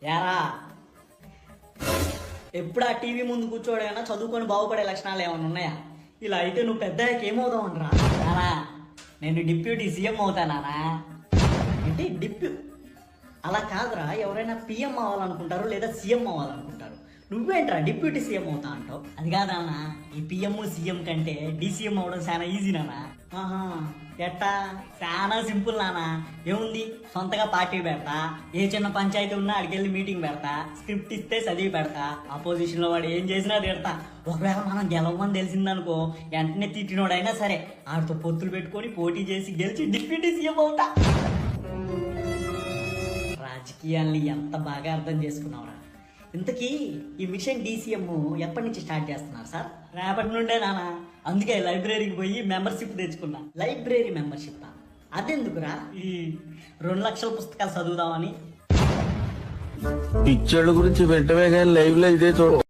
యారా ఎప్పుడు ఆ టీవీ ముందు కూర్చోడైనా చదువుకొని బాగుపడే లక్షణాలు ఏమైనా ఉన్నాయా? ఇలా అయితే నువ్వు పెద్దయ్యాక ఏమవుతావు అనరా? నానా నేను డిప్యూటీ సీఎం అవుతానా? అంటే అలా కాదురా, ఎవరైనా పిఎం అవ్వాలనుకుంటారు లేదా సీఎం అవ్వాలనుకుంటారు. నువ్వేంట్రా డిప్యూటీ సీఎం అవుతా అంటావు? అది కాదన్నా, ఈ పిఎం సీఎం కంటే డీసీఎం అవ్వడం చాలా ఈజీ నానా. ఆహా, ఎట్టా? చాలా సింపుల్ నానా. ఏముంది, సొంతగా పార్టీ పెడతా, ఏ చిన్న పంచాయతీ ఉన్నా అడికెళ్ళి మీటింగ్ పెడతా, స్క్రిప్ట్ ఇస్తే చదివి పెడతా, అపోజిషన్ లో వాడు ఏం చేసినా తిడతా. ఒకవేళ మనం గెలవమని తెలిసిందనుకో, వెంటనే తిట్టినోడైనా సరే ఆడితో పొత్తులు పెట్టుకొని పోటీ చేసి గెలిచి డిప్యూటీ సీఎం అవుతా. రాజకీయాల్ని ఎంత బాగా అర్థం చేసుకున్నావురా. ఇంతకీ ఈ మిషన్ డీసీఎం ఎప్పటి నుంచి స్టార్ట్ చేస్తున్నారు సార్? రేపటి నుండే నానా. అందుకే లైబ్రరీకి పోయి మెంబర్షిప్ తెచ్చుకున్నా. లైబ్రరీ మెంబర్షిప్ అదెందుకురా? ఈ 2 లక్షల పుస్తకాలు చదువుదామని. పిక్చర్ల గురించి వెంటనే కానీ లైవ్ లో ఇదే చూడ